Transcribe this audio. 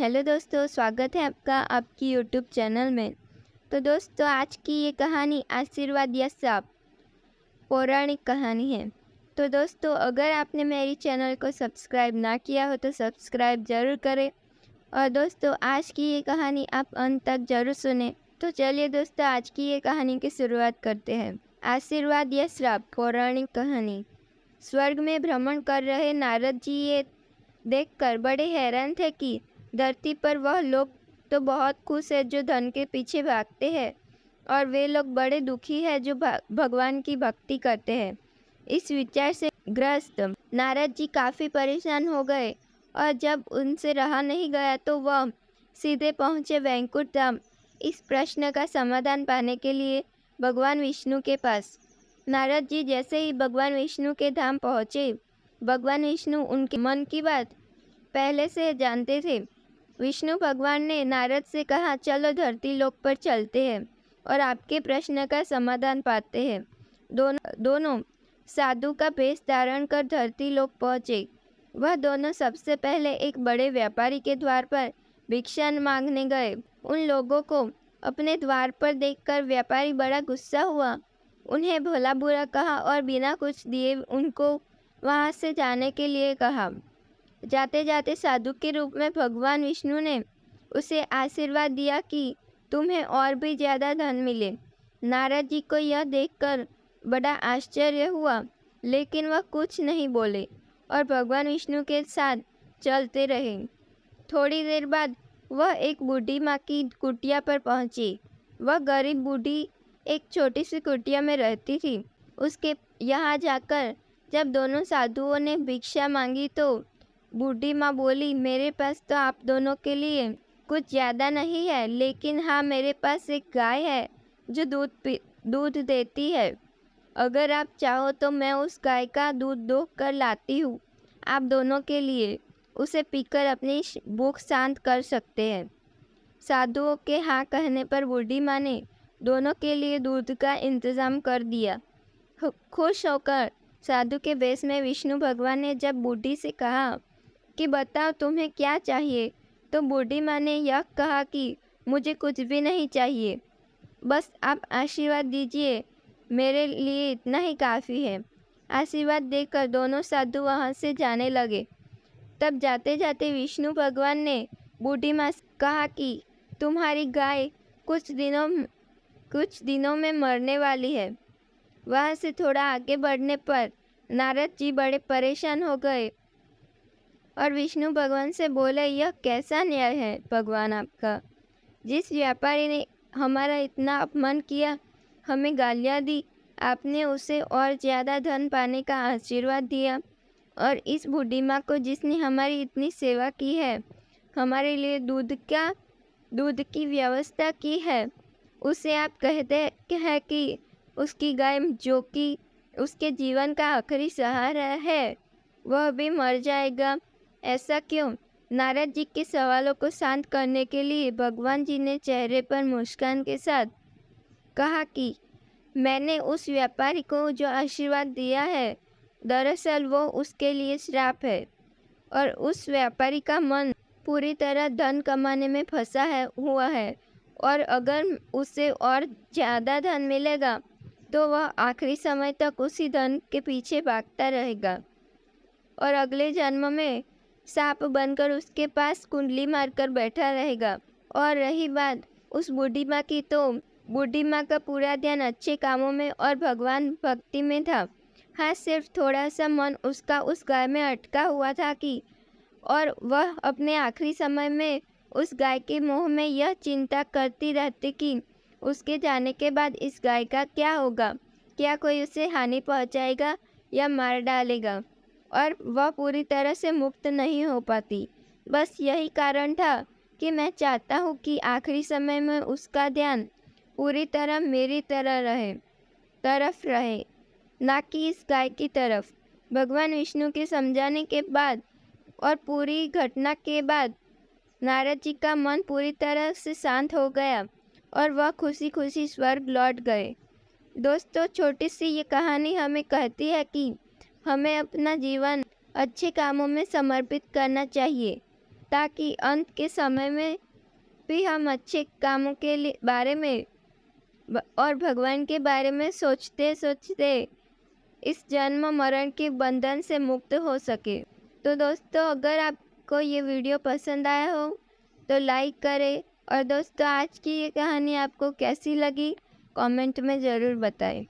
Hello दोस्तों, स्वागत है आपका आपकी यूट्यूब चैनल में। तो दोस्तों, आज की ये कहानी आशीर्वाद या श्राप पौराणिक कहानी है। तो दोस्तों, अगर आपने मेरी चैनल को सब्सक्राइब ना किया हो तो सब्सक्राइब ज़रूर करें। और दोस्तों, आज की ये कहानी आप अंत तक ज़रूर सुने। तो चलिए दोस्तों, आज की ये कहानी की शुरुआत करते हैं। आशीर्वाद या श्राप पौराणिक कहानी। स्वर्ग में भ्रमण कर रहे नारद जी ये देखकर बड़े हैरान थे कि धरती पर वह लोग तो बहुत खुश है जो धन के पीछे भागते हैं, और वे लोग बड़े दुखी हैं जो भगवान की भक्ति करते हैं। इस विचार से ग्रस्त नारद जी काफ़ी परेशान हो गए, और जब उनसे रहा नहीं गया तो वह सीधे पहुँचे वैकुंठ धाम इस प्रश्न का समाधान पाने के लिए भगवान विष्णु के पास। नारद जी जैसे ही भगवान विष्णु के धाम पहुँचे, भगवान विष्णु उनके मन की बात पहले से जानते थे। विष्णु भगवान ने नारद से कहा, चलो धरती लोक पर चलते हैं और आपके प्रश्न का समाधान पाते हैं। दोनों साधु का भेष धारण कर धरती लोक पहुँचे। वह दोनों सबसे पहले एक बड़े व्यापारी के द्वार पर भिक्षा मांगने गए। उन लोगों को अपने द्वार पर देखकर व्यापारी बड़ा गुस्सा हुआ, उन्हें भला बुरा कहा और बिना कुछ दिए उनको वहां से जाने के लिए कहा। जाते जाते साधु के रूप में भगवान विष्णु ने उसे आशीर्वाद दिया कि तुम्हें और भी ज़्यादा धन मिले। नारद जी को यह देखकर बड़ा आश्चर्य हुआ, लेकिन वह कुछ नहीं बोले और भगवान विष्णु के साथ चलते रहे। थोड़ी देर बाद वह एक बूढ़ी माँ की कुटिया पर पहुँची। वह गरीब बूढ़ी एक छोटी सी कुटिया में रहती थी। उसके यहाँ जाकर जब दोनों साधुओं ने भिक्षा मांगी तो बूढ़ी माँ बोली, मेरे पास तो आप दोनों के लिए कुछ ज़्यादा नहीं है, लेकिन हाँ, मेरे पास एक गाय है जो दूध देती है। अगर आप चाहो तो मैं उस गाय का दूध दोह कर लाती हूँ आप दोनों के लिए। उसे पीकर अपनी भूख शांत कर सकते हैं। साधुओं के हाँ कहने पर बूढ़ी माँ ने दोनों के लिए दूध का इंतज़ाम कर दिया। खुश होकर साधु के वेश में विष्णु भगवान ने जब बूढ़ी से कहा कि बताओ तुम्हें क्या चाहिए, तो बूढ़ी माँ ने यह कहा कि मुझे कुछ भी नहीं चाहिए, बस आप आशीर्वाद दीजिए, मेरे लिए इतना ही काफ़ी है। आशीर्वाद देकर दोनों साधु वहाँ से जाने लगे। तब जाते जाते विष्णु भगवान ने बूढ़ी माँ से कहा कि तुम्हारी गाय कुछ दिनों में मरने वाली है। वहाँ से थोड़ा आगे बढ़ने पर नारद जी बड़े परेशान हो गए और विष्णु भगवान से बोले, यह कैसा न्याय है भगवान आपका? जिस व्यापारी ने हमारा इतना अपमान किया, हमें गालियाँ दी, आपने उसे और ज़्यादा धन पाने का आशीर्वाद दिया, और इस बूढ़ी माँ को जिसने हमारी इतनी सेवा की है, हमारे लिए दूध की व्यवस्था की है, उसे आप कहते हैं कि उसकी गाय जो कि उसके जीवन का आखिरी सहारा है, वह भी मर जाएगा। ऐसा क्यों? नारद जी के सवालों को शांत करने के लिए भगवान जी ने चेहरे पर मुस्कान के साथ कहा कि मैंने उस व्यापारी को जो आशीर्वाद दिया है, दरअसल वो उसके लिए श्राप है, और उस व्यापारी का मन पूरी तरह धन कमाने में फंसा हुआ है, और अगर उसे और ज़्यादा धन मिलेगा तो वह आखिरी समय तक उसी धन के पीछे भागता रहेगा और अगले जन्म में सांप बनकर उसके पास कुंडली मारकर बैठा रहेगा। और रही बात उस बूढ़ी माँ की, तो बूढ़ी माँ का पूरा ध्यान अच्छे कामों में और भगवान भक्ति में था। हाँ, सिर्फ थोड़ा सा मन उसका उस गाय में अटका हुआ था कि और वह अपने आखिरी समय में उस गाय के मोह में यह चिंता करती रहती कि उसके जाने के बाद इस गाय का क्या होगा, क्या कोई उसे हानि पहुंचाएगा या मार डालेगा, और वह पूरी तरह से मुक्त नहीं हो पाती। बस यही कारण था कि मैं चाहता हूँ कि आखिरी समय में उसका ध्यान पूरी तरह मेरी तरफ रहे, ना कि इस गाय की तरफ। भगवान विष्णु के समझाने के बाद और पूरी घटना के बाद नारद जी का मन पूरी तरह से शांत हो गया और वह खुशी खुशी स्वर्ग लौट गए। दोस्तों, छोटी सी ये कहानी हमें कहती है कि हमें अपना जीवन अच्छे कामों में समर्पित करना चाहिए। ताकि अंत के समय में भी हम अच्छे कामों के बारे में और भगवान के बारे में सोचते सोचते इस जन्म मरण के बंधन से मुक्त हो सके। तो दोस्तों, अगर आपको ये वीडियो पसंद आया हो तो लाइक करें, और दोस्तों आज की ये कहानी आपको कैसी लगी कमेंट में ज़रूर बताएं।